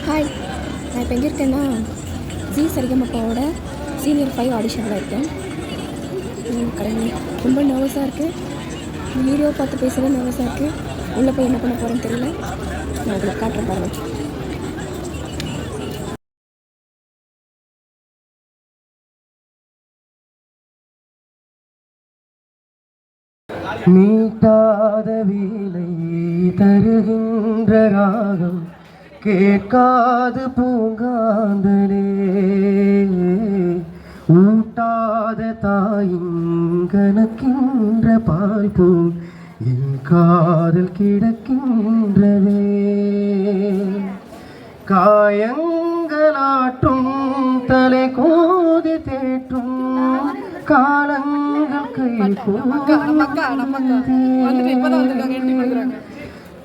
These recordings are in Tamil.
ஹாய், நான் இப்போ எங்கே இருக்கேன்னா ஜி சரிகமப்பாவோட சீனியர் 5 ஆடிஷனில் இருக்கேன். கடவுளே, ரொம்ப நர்வஸாக இருக்குது. வீடியோ பார்த்து பேசவே நர்வஸாக இருக்குது. உள்ளே போய் என்ன பண்ண போகிறேன்னு தெரியல. நான் உங்களுக்கு காட்டுறேன் பாருங்கள். மீட்டாத வீலை தருகின்ற ராகம் கேட்காது பூங்காந்தனே, ஊட்டாத தாயின் கணக்கின்ற பால் போல் என் காதல் கிடக்கின்றதே. காயங்களாற்றும் தலை கோதி தேற்றும் காலங்கள் கை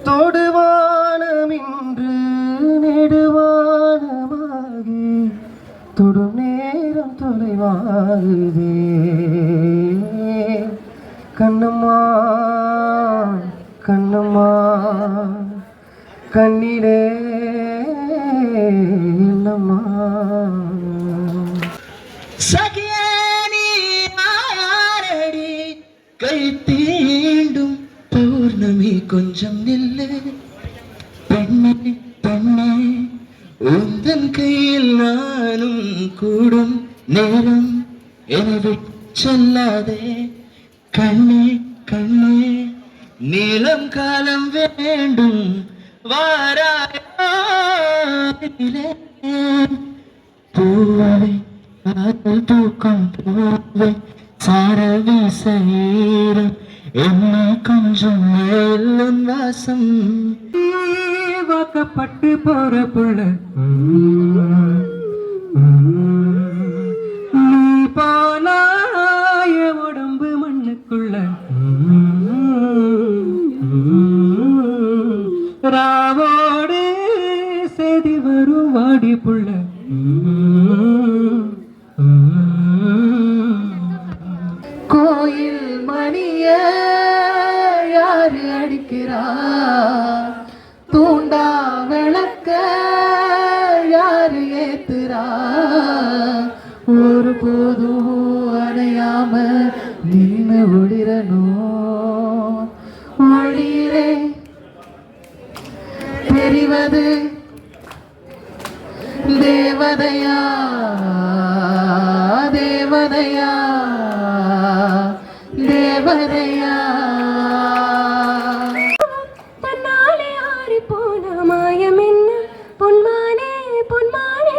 தொடுவானமின்று நெடுவானமாகி தொடும் நேரம் தொலைவாகுதே. கண்ணம்மா கண்ணம்மா கண்ணிலே என்னம்மா கை தீண்டும் பௌர்ணமி கொஞ்சம் நில்லு பெண்ணே பெண்ணே, உந்தன் கையில் நானும் கூடும் நேரம் எனவே சொல்லாதே. கண்ணே கண்ணே, நீளம் காலம் வேண்டும் வாராயிலே. பூவை காதல் தூக்கம் பூவை சாரவி சீரம் என்னை கொஞ்சம் மேலும் வாசம் வாக்கப்பட்டு போற புள்ள நீ போனாய உடம்பு மண்ணுக்குள்ள ராவோடு செய்தி வரும் வாடி புள்ள. கோயில் மணிய யாரு அடிக்கிறா, தூண்டா விளக்க யாரு ஏத்துறா, ஒரு போதும் அடையாம நீனு ஒளிரணும். ஒளிரே தெரிவது தேவதையா தேவதையா தேவதையா. தன்னாலே ஆறி போன மாயம் என்ன பொன்மானே பொன்மானே,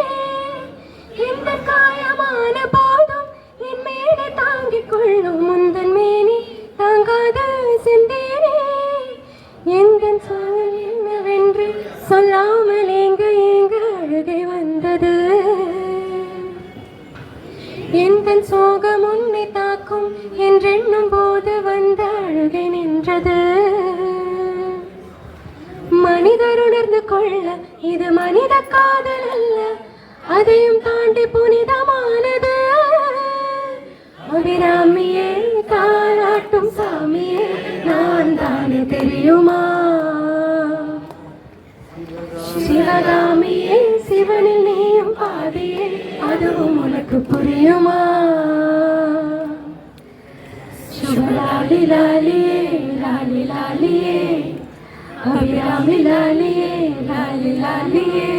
எந்த காயமான போதும் என் மேலே தாங்கிக் கொள்ளும் முந்தன் மேனி தாங்காத செந்தேனே. எந்த சூழல் என்னவென்று சொல்லாமல் எங்க எங்க அழுகை வந்தது. எந்த சோகம் உன்னை தாக்கும் என்றெண்ணும் போது வந்த அழுகை நின்றது. மனிதர் உணர்ந்து கொள்ள இது மனித காதல் அல்ல, அதையும் தாண்டி புனிதமானது. அபிராமியே தாளாட்டும் சாமியே நான் தானே தெரியுமா, சிவகாமியே சிவனில் நீயும் பாதியே அதுவும் உனக்கு புரியுமா. சுபலாலி லாலியே லாலி லாலியே, அபிராமி லாலியே லாலி லாலியே.